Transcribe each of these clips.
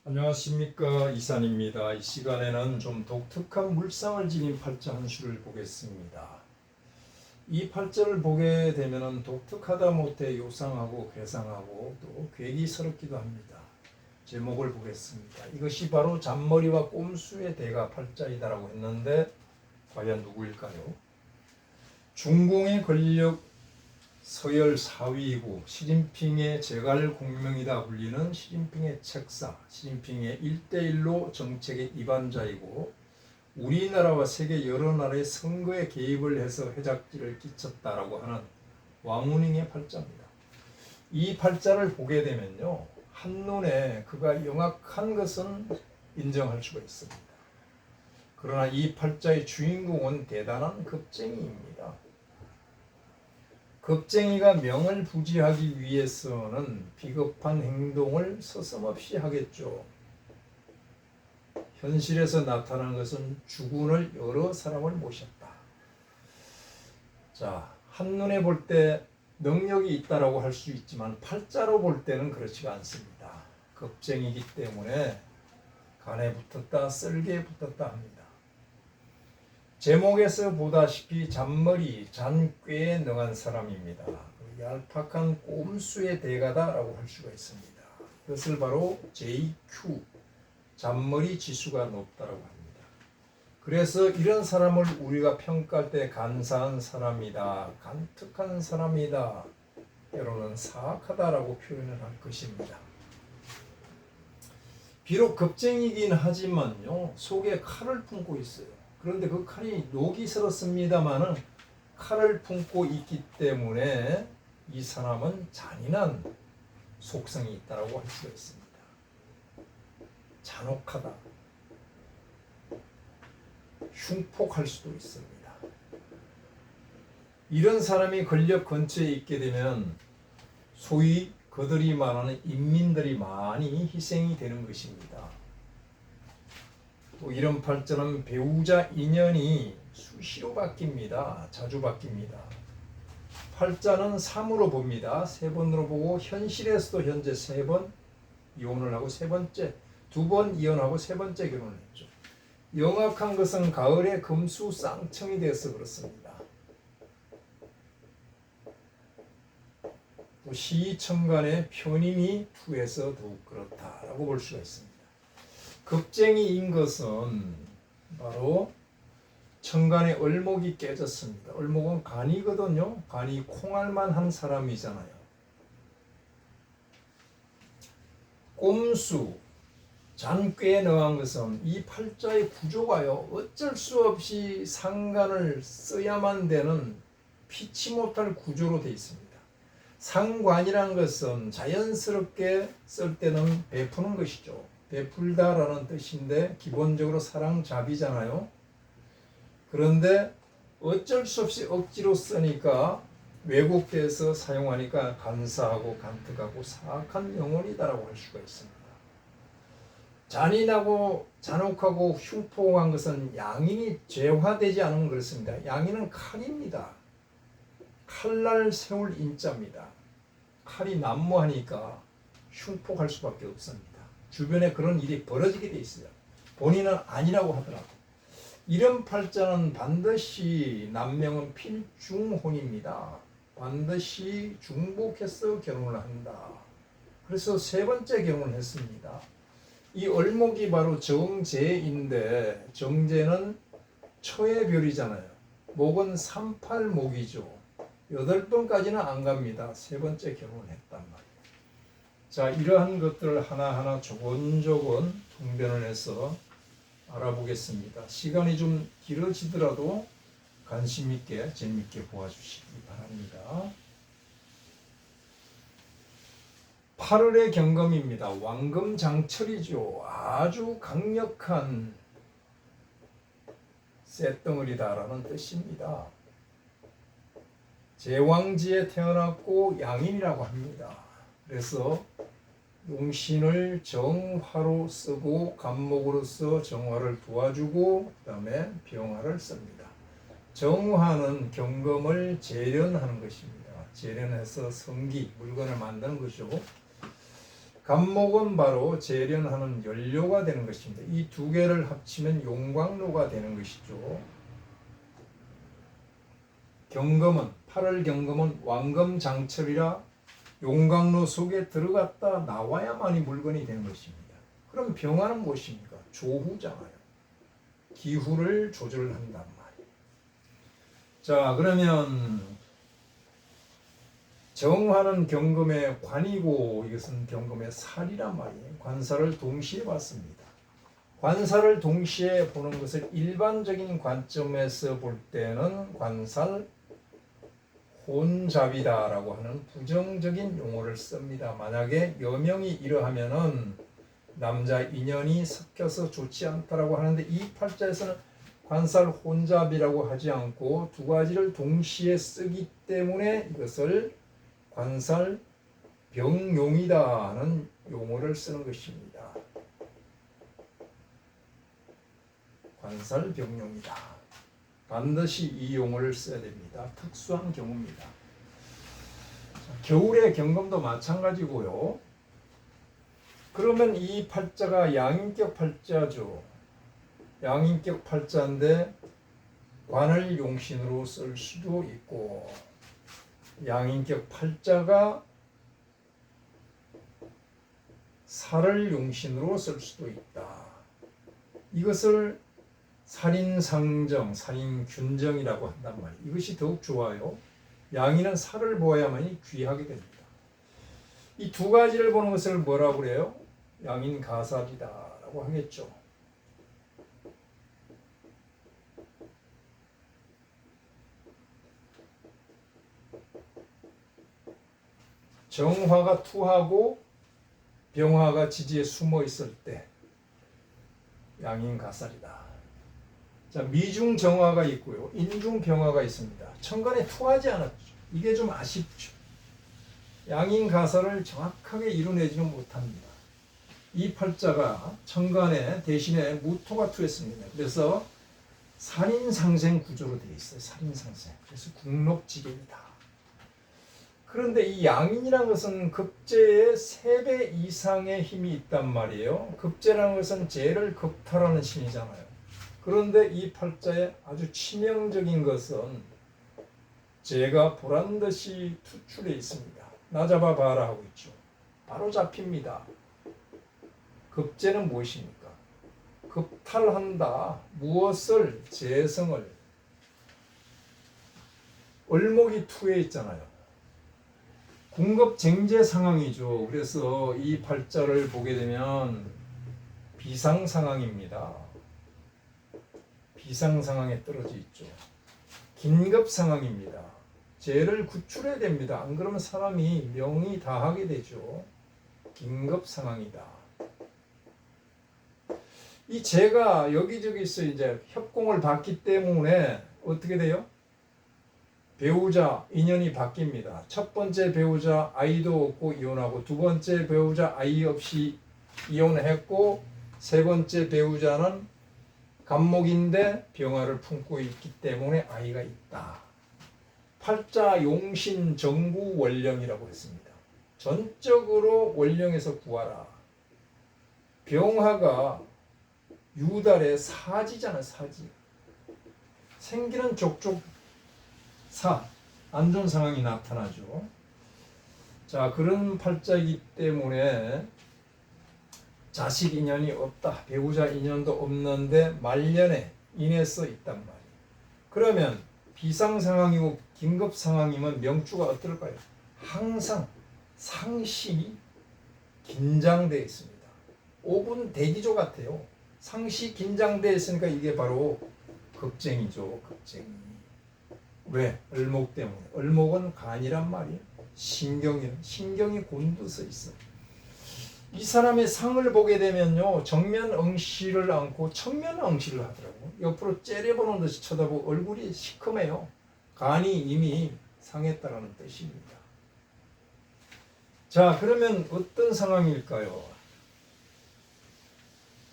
안녕하십니까, 이산입니다. 이 시간에는 좀 독특한 물상을 지닌 팔자 한 수를 보겠습니다. 이 팔자를 보게 되면 독특하다 못해 요상하고 괴상하고 또 괴기스럽기도 합니다. 제목을 보겠습니다. 이것이 바로 잔머리와 꼼수의 대가 팔자이다라고 했는데 과연 누구일까요? 중공의 권력 서열 4위이고 시진핑의 제갈공명이다 불리는 시진핑의 책사, 시진핑의 1대1로 정책의 이반자이고 우리나라와 세계 여러 나라의 선거에 개입을 해서 해작질을 끼쳤다라고 하는 왕후닝의 팔자입니다. 이 팔자를 보게 되면요, 한눈에 그가 영악한 것은 인정할 수가 있습니다. 그러나 이 팔자의 주인공은 대단한 겁쟁이입니다. 겁쟁이가 명을 부지하기 위해서는 비겁한 행동을 서슴없이 하겠죠. 현실에서 나타난 것은 주군을 여러 사람을 모셨다. 자, 한눈에 볼 때 능력이 있다라고 할 수 있지만 팔자로 볼 때는 그렇지가 않습니다. 겁쟁이기 때문에 간에 붙었다, 쓸개에 붙었다 합니다. 제목에서 보다시피 잔머리, 잔꾀에 능한 사람입니다. 얄팍한 꼼수의 대가다라고 할 수가 있습니다. 그것을 바로 JQ, 잔머리 지수가 높다라고 합니다. 그래서 이런 사람을 우리가 평가할 때 간사한 사람이다, 간특한 사람이다, 때로는 사악하다라고 표현을 할 것입니다. 비록 겁쟁이긴 하지만요, 속에 칼을 품고 있어요. 그런데 그 칼이 녹이스럽습니다마는 칼을 품고 있기 때문에 이 사람은 잔인한 속성이 있다라고 할 수가 있습니다. 잔혹하다, 흉폭할 수도 있습니다. 이런 사람이 권력 근처에 있게 되면 소위 그들이 말하는 인민들이 많이 희생이 되는 것입니다. 또 이런 팔자는 배우자 인연이 수시로 바뀝니다. 자주 바뀝니다. 팔자는 3으로 봅니다. 3번으로 보고 현실에서도 현재 3번 이혼을 하고 2번 이혼하고 3번째 결혼을 했죠. 영악한 것은 가을에 금수쌍청이 되어서 그렇습니다. 또 시청간의 편임이 투해서 더욱 그렇다라고 볼 수가 있습니다. 겁쟁이인 것은 바로 천간의 을목이 깨졌습니다. 을목은 간이거든요. 간이 콩알만 한 사람이잖아요. 꼼수, 잔꾀에 능한 것은 이 팔자의 구조가요, 어쩔 수 없이 상관을 써야만 되는 피치 못할 구조로 되어 있습니다. 상관이란 것은 자연스럽게 쓸 때는 베푸는 것이죠. 베풀다라는 뜻인데 기본적으로 사랑잡이잖아요. 그런데 어쩔 수 없이 억지로 쓰니까 왜곡돼서 사용하니까 간사하고 간특하고 사악한 영혼이다라고 할 수가 있습니다. 잔인하고 잔혹하고 흉폭한 것은 양인이 죄화되지 않으면 그렇습니다. 양인은 칼입니다. 칼날 세울 인자입니다. 칼이 난무하니까 흉폭할 수밖에 없습니다. 주변에 그런 일이 벌어지게 돼 있어요. 본인은 아니라고 하더라고. 이런 팔자는 반드시 남명은 필중혼입니다. 반드시 중복해서 결혼을 한다. 그래서 3번째 결혼을 했습니다. 이 을목이 바로 정제인데 정제는 처의 별이잖아요. 목은 38목이죠. 8번까지는 안 갑니다. 3번째 결혼을 했단 말이에요. 자, 이러한 것들을 하나하나 조곤조곤 통변을 해서 알아보겠습니다. 시간이 좀 길어지더라도 관심 있게 재미있게 보아주시기 바랍니다. 8월의 경금입니다. 왕금장철이죠. 아주 강력한 쇳덩어리다라는 뜻입니다. 제왕지에 태어났고 양인이라고 합니다. 그래서 용신을 정화로 쓰고 간목으로서 정화를 도와주고 그 다음에 병화를 씁니다. 정화는 경금을 재련하는 것입니다. 재련해서 성기, 물건을 만드는 것이고 간목은 바로 재련하는 연료가 되는 것입니다. 이 두 개를 합치면 용광로가 되는 것이죠. 경금은 8월 경금은 왕금장철이라 용광로 속에 들어갔다 나와야만이 물건이 되는 것입니다. 그럼 병화는 무엇입니까? 조후잖아요. 기후를 조절한단 말이에요. 자, 그러면 정화는 경금의 관이고 이것은 경금의 살이란 말이에요. 관살을 동시에 봤습니다. 관살을 동시에 보는 것을 일반적인 관점에서 볼 때는 관살 혼잡이다라고 하는 부정적인 용어를 씁니다. 만약에 여명이 이러하면은 남자 인연이 섞여서 좋지 않다라고 하는데 이 팔자에서는 관살 혼잡이라고 하지 않고 두 가지를 동시에 쓰기 때문에 이것을 관살 병용이다는 용어를 쓰는 것입니다. 관살 병용이다. 반드시 이 용어를 써야 됩니다. 특수한 경우입니다. 겨울의 경금도 마찬가지고요. 그러면 이 팔자가 양인격 팔자죠. 양인격 팔자인데 관을 용신으로 쓸 수도 있고 양인격 팔자가 살을 용신으로 쓸 수도 있다. 이것을 살인상정, 살인균정이라고 한단 말이에요. 이것이 더욱 좋아요. 양인은 살을 보아야만이 귀하게 됩니다. 이 두 가지를 보는 것을 뭐라고 그래요? 양인가살이다라고 하겠죠. 정화가 투하고 병화가 지지에 숨어 있을 때 양인가살이다. 자, 미중 정화가 있고요. 인중 병화가 있습니다. 천간에 투하지 않았죠. 이게 좀 아쉽죠. 양인가살을 정확하게 이루내지는 못합니다. 이 팔자가 천간에 대신에 무토가 투했습니다. 그래서 살인상생 구조로 되어 있어요. 살인상생. 그래서 국록지경이다. 그런데 이 양인이라는 것은 급제의 3배 이상의 힘이 있단 말이에요. 급제라는 것은 재를 급탈하는 신이잖아요. 그런데 이 팔자에 아주 치명적인 것은 재가 보란듯이 투출해 있습니다. 나 잡아봐라 하고 있죠. 바로 잡힙니다. 급제는 무엇입니까? 급탈한다. 무엇을? 재성을. 을목이 투에 있잖아요. 궁급쟁제 상황이죠. 그래서 이 팔자를 보게 되면 비상 상황입니다. 비상 상황에 떨어져 있죠. 긴급 상황입니다. 재를 구출해야 됩니다. 안 그러면 사람이 명이 다하게 되죠. 긴급 상황이다. 이 재가 여기저기서 이제 협공을 받기 때문에 어떻게 돼요? 배우자 인연이 바뀝니다. 첫 번째 배우자 아이도 없고 이혼하고, 두 번째 배우자 아이 없이 이혼했고, 세 번째 배우자는 간목인데 병화를 품고 있기 때문에 아이가 있다. 팔자 용신 정구 원령이라고 했습니다. 전적으로 원령에서 구하라. 병화가 유달의 사지잖아요. 사지. 생기는 족족 안 좋은 상황이 나타나죠. 자, 그런 팔자이기 때문에 자식 인연이 없다. 배우자 인연도 없는데 말년에 인해서 있단 말이에요. 그러면 비상 상황이고 긴급 상황이면 명주가 어떨까요? 항상 상시 긴장되어 있습니다. 5분 대기조 같아요. 상시 긴장되어 있으니까 이게 바로 급쟁이죠. 급쟁이. 왜? 을목 때문에. 을목은 간이란 말이에요. 신경이 곤두서 있어. 이 사람의 상을 보게 되면요, 정면 응시를 않고 측면 응시를 하더라고요. 옆으로 째려보는 듯이 쳐다보고 얼굴이 시커매요. 간이 이미 상했다는 뜻입니다. 자, 그러면 어떤 상황일까요?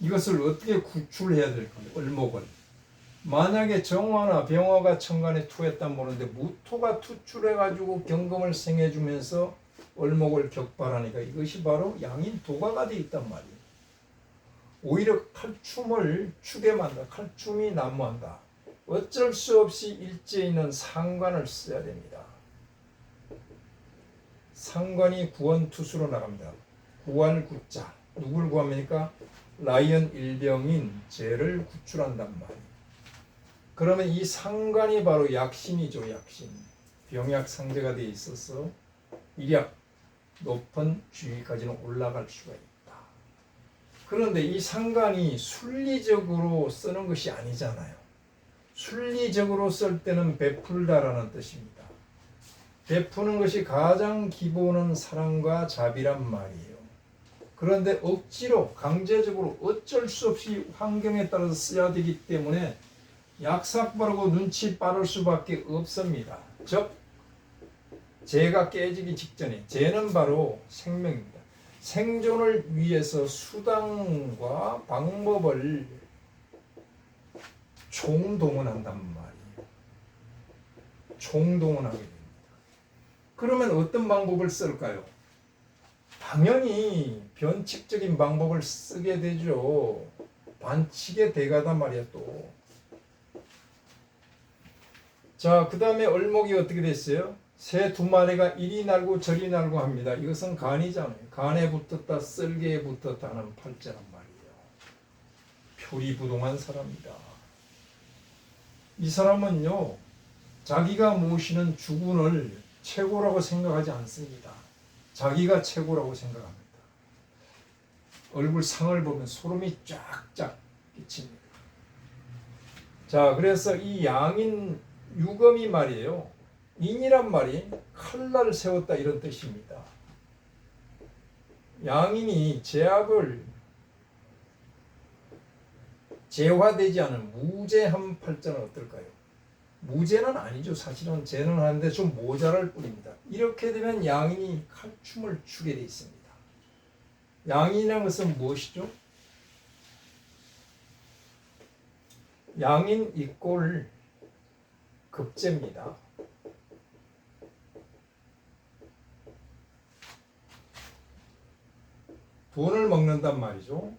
이것을 어떻게 구출해야 될까요? 을목을. 만약에 정화나 병화가 천간에 투했단 보는데 무토가 투출해가지고 경금을 생해주면서 을목을 격발하니까 이것이 바로 양인 도가가 되어 있단 말이에요. 오히려 칼춤을 추게 만다. 칼춤이 난무한다. 어쩔 수 없이 일제에 있는 상관을 써야 됩니다. 상관이 구원투수로 나갑니다. 구할 구자. 누굴 구합니까? 라이언 일병인 죄를 구출한단 말이에요. 그러면 이 상관이 바로 약신이죠. 약신. 병약 상제가 되어 있어서 일약 높은 주위까지는 올라갈 수가 있다. 그런데 이 상관이 순리적으로 쓰는 것이 아니잖아요. 순리적으로 쓸 때는 베풀다라는 뜻입니다. 베푸는 것이 가장 기본은 사랑과 자비란 말이에요. 그런데 억지로 강제적으로 어쩔 수 없이 환경에 따라서 써야 되기 때문에 약삭 빠르고 눈치 빠를 수밖에 없습니다. 즉 죄가 깨지기 직전에 죄는 바로 생명입니다. 생존을 위해서 수단과 방법을 총동원한단 말이에요. 총동원하게 됩니다. 그러면 어떤 방법을 쓸까요? 당연히 변칙적인 방법을 쓰게 되죠. 반칙의 대가다 말이야 또. 자, 그 다음에 을목이 어떻게 됐어요? 새 두 마리가 이리 날고 저리 날고 합니다. 이것은 간이잖아요. 간에 붙었다 쓸개에 붙었다 하는 팔자란 말이에요. 표리부동한 사람이다. 이 사람은요, 자기가 모시는 주군을 최고라고 생각하지 않습니다. 자기가 최고라고 생각합니다. 얼굴 상을 보면 소름이 쫙쫙 끼칩니다. 자, 그래서 이 양인 유검이 말이에요. 인이란 말이 칼날을 세웠다 이런 뜻입니다. 양인이 제압을 제화되지 않은 무제한 팔자는 어떨까요? 무제는 아니죠. 사실은 제는 하는데 좀 모자랄 뿐입니다. 이렇게 되면 양인이 칼춤을 추게 되어 있습니다. 양인이라는 것은 무엇이죠? 양인 이꼴 급제입니다. 돈을 먹는단 말이죠.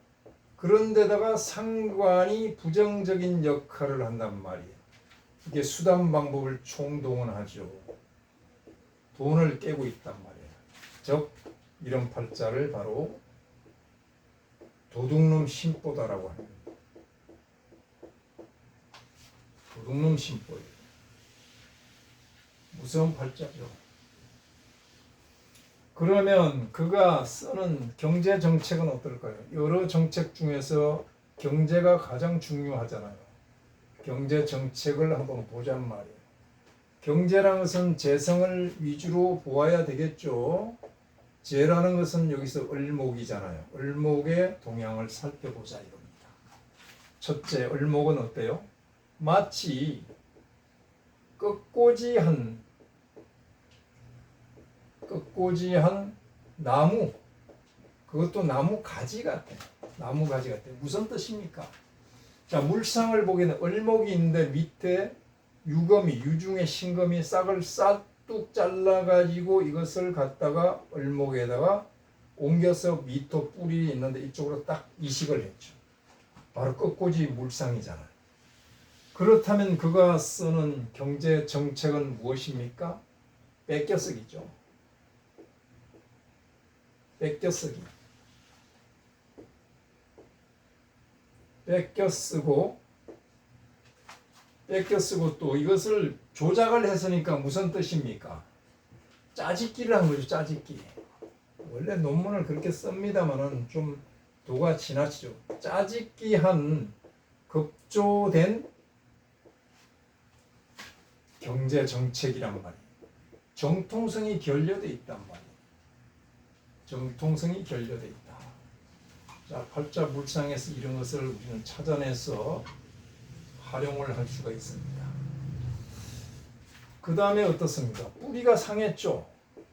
그런데다가 상관이 부정적인 역할을 한단 말이에요. 이게 수단 방법을 총동원하죠. 돈을 깨고 있단 말이에요. 즉 이런 팔자를 바로 도둑놈 심보다라고 합니다. 도둑놈 심보예요. 무서운 팔자죠. 그러면 그가 쓰는 경제 정책은 어떨까요? 여러 정책 중에서 경제가 가장 중요하잖아요. 경제 정책을 한번 보잔 말이에요. 경제라는 것은 재성을 위주로 보아야 되겠죠. 재라는 것은 여기서 을목이잖아요. 을목의 동향을 살펴보자 이겁니다. 첫째, 을목은 어때요? 마치 끝꽂이한 나무, 그것도 나무 가지 같아요. 나무 가지 같아요. 무슨 뜻입니까? 자, 물상을 보기에는 을목이 있는데 밑에 유검이, 유중에 신검이 싹을 싹둑 잘라가지고 이것을 갖다가 을목에다가 옮겨서 미토 뿌리 있는데 이쪽으로 딱 이식을 했죠. 바로 끝꽂이 물상이잖아요. 그렇다면 그가 쓰는 경제 정책은 무엇입니까? 뺏겨쓰기죠. 뺏겨쓰기. 뺏겨쓰고 또 이것을 조작을 했으니까 무슨 뜻입니까? 짜집기를 한 거죠. 짜집기. 원래 논문을 그렇게 씁니다만은 좀 도가 지나치죠. 짜집기한 급조된 경제 정책이란 말이에요. 정통성이 결여되어 있단 말이에요. 정통성이 결여되어 있다. 자, 팔자 물상에서 이런 것을 우리는 찾아내서 활용을 할 수가 있습니다. 그 다음에 어떻습니까? 뿌리가 상했죠.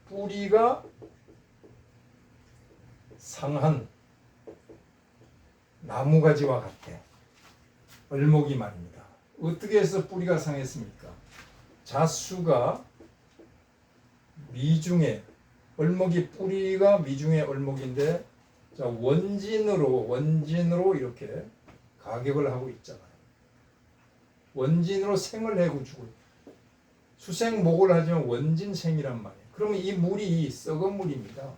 뿌리가 상한 나무가지와 같아. 을목이 말입니다. 어떻게 해서 뿌리가 상했습니까? 자수가 미중에 얼목이 뿌리가 미중의 얼목인데 자 원진으로 이렇게 가격을 하고 있잖아요. 원진으로 생을 해주고 수생목을 하지만 원진생이란 말이에요. 그러면 이 물이 썩은 물입니다.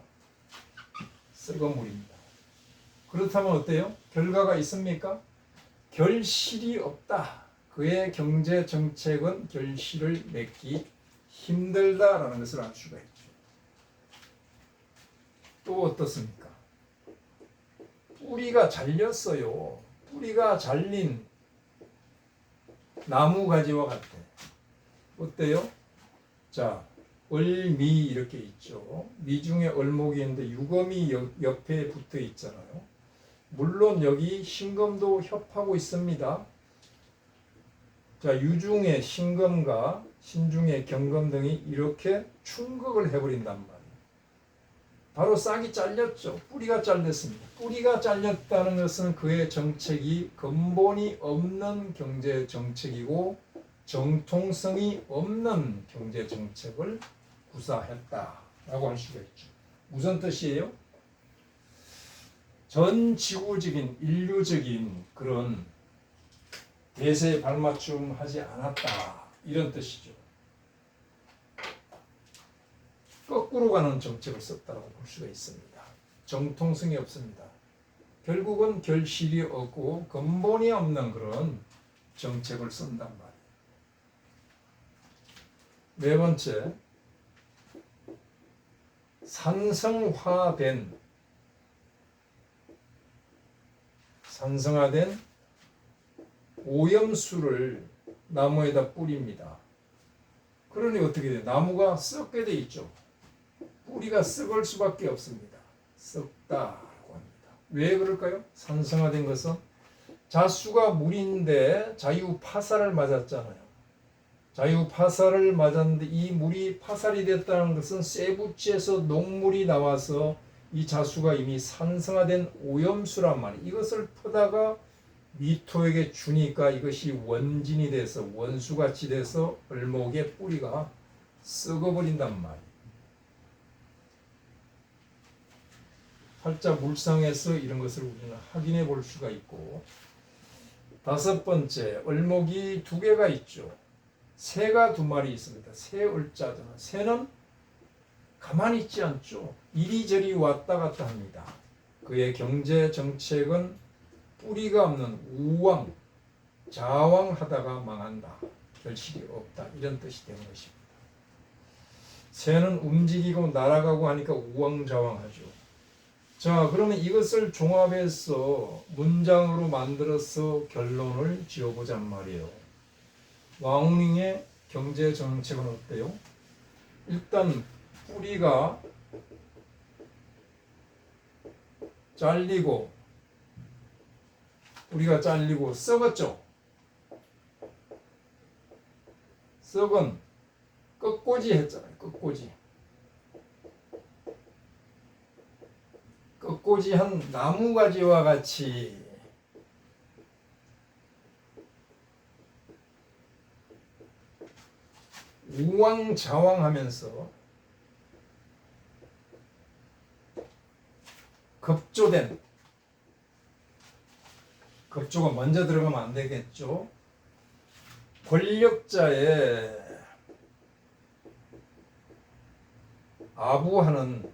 썩은 물입니다. 그렇다면 어때요? 결과가 있습니까? 결실이 없다. 그의 경제 정책은 결실을 맺기 힘들다라는 것을 알 수가 있죠. 또 어떻습니까? 뿌리가 잘렸어요. 뿌리가 잘린 나무가지와 같아. 어때요? 자, 얼미 이렇게 있죠. 미중에 얼목이 있는데 유검이 옆에 붙어 있잖아요. 물론 여기 신금도 협하고 있습니다. 자, 유중에 신금과 신중에 경금 등이 이렇게 충극을 해버린단 말이에요. 바로 싹이 잘렸죠. 뿌리가 잘렸습니다. 뿌리가 잘렸다는 것은 그의 정책이 근본이 없는 경제 정책이고 정통성이 없는 경제 정책을 구사했다라고 할 수가 있죠. 무슨 뜻이에요? 전 지구적인 인류적인 그런 대세에 발맞춤 하지 않았다 이런 뜻이죠. 거꾸로 가는 정책을 썼다고 볼 수가 있습니다. 정통성이 없습니다. 결국은 결실이 없고 근본이 없는 그런 정책을 쓴단 말이에요. 네 번째, 산성화된 오염수를 나무에다 뿌립니다. 그러니 어떻게 돼요? 나무가 썩게 돼 있죠. 뿌리가 썩을 수밖에 없습니다. 썩다라고 합니다. 왜 그럴까요? 산성화된 것은 자수가 물인데 자유파살을 맞았잖아요. 자유파살을 맞았는데 이 물이 파살이 됐다는 것은 쇠붙이에서 녹물이 나와서 이 자수가 이미 산성화된 오염수란 말이에요. 이것을 퍼다가 미토에게 주니까 이것이 원진이 돼서 원수같이 돼서 얼목의 뿌리가 썩어버린단 말이에요. 살짝 물상에서 이런 것을 우리는 확인해 볼 수가 있고, 다섯 번째, 얼목이 두 개가 있죠. 새가 두 마리 있습니다. 새 을자잖아. 새는 가만히 있지 않죠. 이리저리 왔다 갔다 합니다. 그의 경제 정책은 뿌리가 없는 우왕, 자왕하다가 망한다. 결실이 없다. 이런 뜻이 되는 것입니다. 새는 움직이고 날아가고 하니까 우왕좌왕하죠. 자, 그러면 이것을 종합해서 문장으로 만들어서 결론을 지어보잔 말이에요. 와우닝의 경제 정책은 어때요? 일단 뿌리가 잘리고 썩었죠. 썩은 끝꽂이 했잖아요. 끝꽂이한 나무가지와 같이 우왕좌왕하면서 급조가 먼저 들어가면 안 되겠죠. 권력자의 아부하는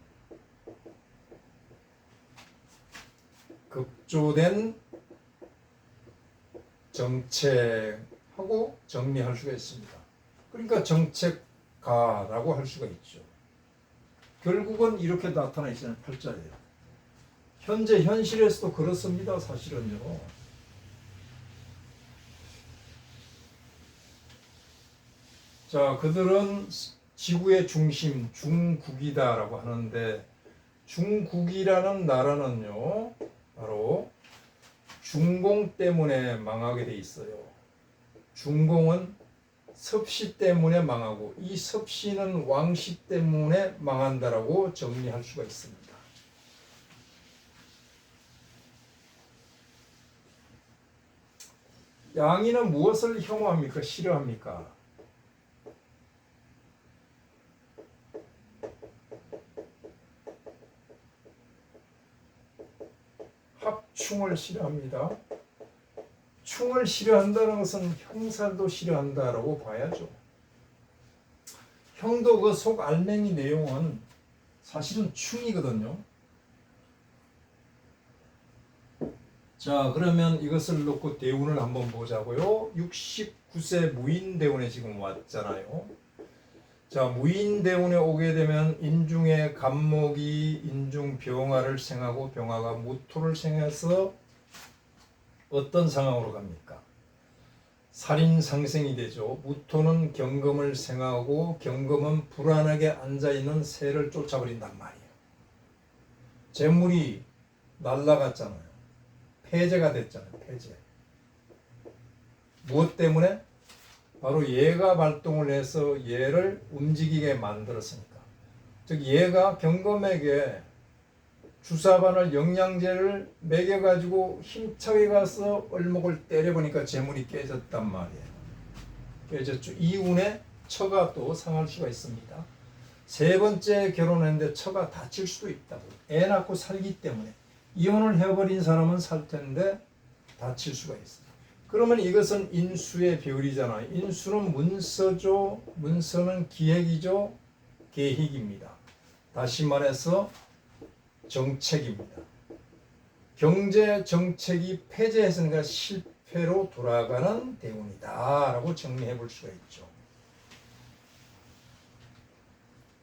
급조된 정책하고 정리할 수가 있습니다. 그러니까 정책가라고 할 수가 있죠. 결국은 이렇게 나타나 있잖아요. 팔자예요. 현재 현실에서도 그렇습니다. 사실은요. 자, 그들은 지구의 중심, 중국이다라고 하는데, 중국이라는 나라는요, 바로 중공 때문에 망하게 돼 있어요. 중공은 섭씨 때문에 망하고, 이 섭씨는 왕씨 때문에 망한다라고 정리할 수가 있습니다. 양이는 무엇을 혐오합니까? 싫어합니까? 충을 싫어합니다. 충을 싫어한다는 것은 형살도 싫어한다라고 봐야죠. 형도 그 속 알맹이 내용은 사실은 충이거든요. 자, 그러면 이것을 놓고 대운을 한번 보자고요. 69세 무인대운에 지금 왔잖아요. 자, 무인대운에 오게 되면 인중에 간목이 인중병화를 생하고 병화가 무토를 생해서 어떤 상황으로 갑니까? 살인상생이 되죠. 무토는 경금을 생하고 경금은 불안하게 앉아있는 새를 쫓아버린단 말이에요. 재물이 날아갔잖아요. 폐재가 됐잖아요. 폐재. 무엇 때문에? 바로 얘가 발동을 해서 얘를 움직이게 만들었으니까. 즉 얘가 경검에게 주사바늘 영양제를 먹여가지고 힘차게 가서 얼목을 때려보니까 재물이 깨졌단 말이에요. 깨졌죠. 이 운에 처가 또 상할 수가 있습니다. 세 번째 결혼했는데 처가 다칠 수도 있다고. 애 낳고 살기 때문에. 이혼을 해버린 사람은 살 텐데 다칠 수가 있어요. 그러면 이것은 인수의 별이잖아요. 인수는 문서죠. 문서는 기획이죠. 계획입니다. 다시 말해서 정책입니다. 경제 정책이 폐쇄했으니까 실패로 돌아가는 대운이다 라고 정리해 볼 수가 있죠.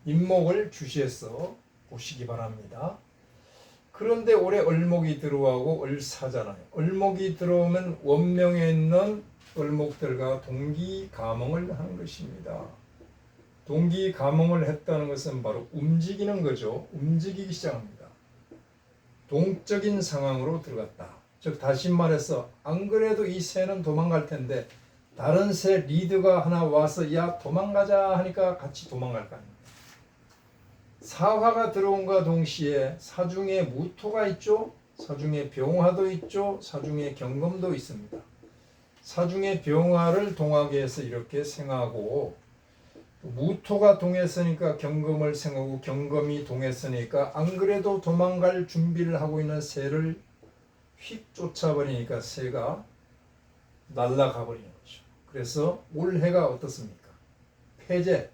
인목을 주시해서 보시기 바랍니다. 그런데 올해 을목이 들어오고 을사잖아요. 을목이 들어오면 원명에 있는 을목들과 동기감흥을 하는 것입니다. 동기감흥을 했다는 것은 바로 움직이는 거죠. 움직이기 시작합니다. 동적인 상황으로 들어갔다. 즉 다시 말해서 안 그래도 이 새는 도망갈 텐데 다른 새 리드가 하나 와서 야 도망가자 하니까 같이 도망갈 거 아닙니까? 사화가 들어온과 동시에 사중에 무토가 있죠. 사중에 병화도 있죠. 사중에 경금도 있습니다. 사중에 병화를 동하게 해서 이렇게 생하고 무토가 동했으니까 경금을 생하고 경금이 동했으니까 안 그래도 도망갈 준비를 하고 있는 새를 휙 쫓아버리니까 새가 날아가 버리는 거죠. 그래서 올해가 어떻습니까? 폐재,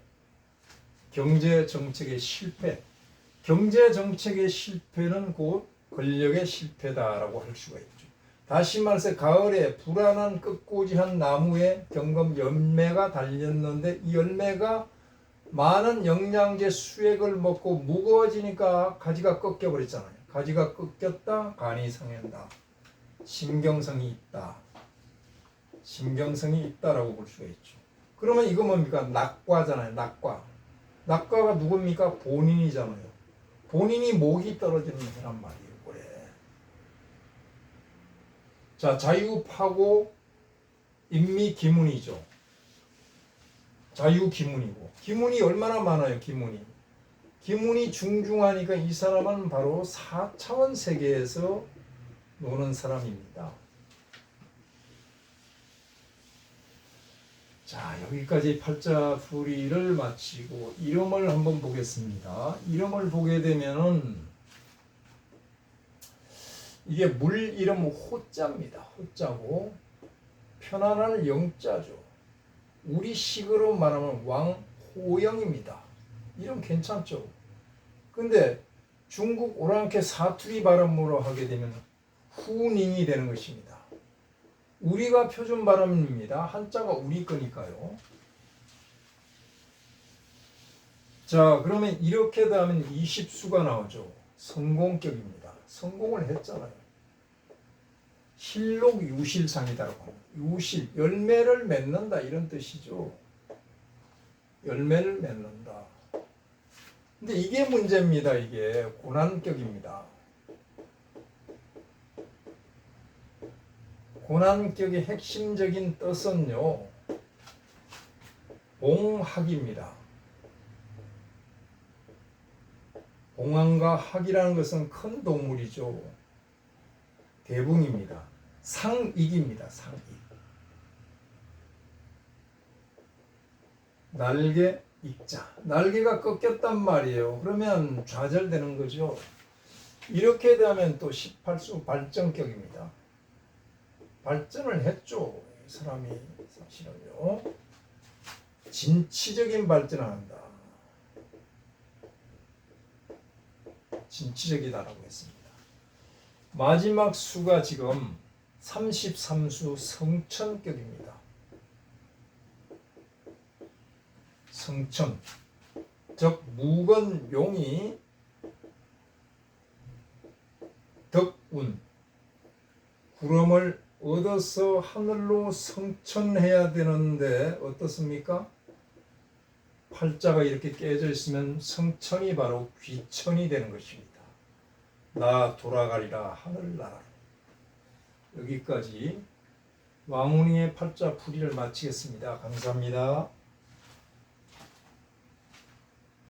경제 정책의 실패. 경제 정책의 실패는 곧 권력의 실패다라고 할 수가 있죠. 다시 말해서 가을에 불안한 끝꽂이한 나무에 경금 열매가 달렸는데 이 열매가 많은 영양제 수액을 먹고 무거워지니까 가지가 꺾여버렸잖아요. 가지가 꺾였다, 간이 상한다. 신경성이 있다. 신경성이 있다라고 볼 수가 있죠. 그러면 이거 뭡니까? 낙과잖아요. 낙과. 낙과가 누굽니까? 본인이잖아요. 본인이 목이 떨어지는 해란 말이에요. 올해. 자, 자유파고 인미기문이죠. 자유기문이고. 기문이 얼마나 많아요, 기문이. 기문이 중중하니까 이 사람은 바로 4차원 세계에서 노는 사람입니다. 자, 여기까지 팔자풀이를 마치고 이름을 한번 보겠습니다. 이름을 보게 되면은 이게 물 이름 호자입니다. 호자고 편안할 영자죠. 우리식으로 말하면 왕호영입니다. 이름 괜찮죠? 근데 중국 오랑캐 사투리 발음으로 하게 되면 후닝이 되는 것입니다. 우리가 표준 발음입니다. 한자가 우리 거니까요. 자, 그러면 이렇게 하면 20수가 나오죠. 성공격입니다. 성공을 했잖아요. 실록 유실상이다라고 합니다. 유실, 열매를 맺는다 이런 뜻이죠. 열매를 맺는다. 근데 이게 문제입니다. 이게 고난격입니다. 고난격의 핵심적인 뜻은요, 봉학입니다. 봉황과 학이라는 것은 큰 동물이죠. 대붕입니다. 상익입니다. 상익. 날개 익자. 날개가 꺾였단 말이에요. 그러면 좌절되는 거죠. 이렇게 되면 또 18수 발전격입니다. 발전을 했죠. 이 사람이 사실은요. 진취적인 발전을 한다. 진취적이다라고 했습니다. 마지막 수가 지금 33수 성천격입니다. 성천, 즉 묵은 용이 덕운, 구름을 얻어서 하늘로 성천해야 되는데 어떻습니까? 팔자가 이렇게 깨져 있으면 성천이 바로 귀천이 되는 것입니다. 나 돌아가리라 하늘나라로. 여기까지 왕운이의 팔자 풀이를 마치겠습니다. 감사합니다.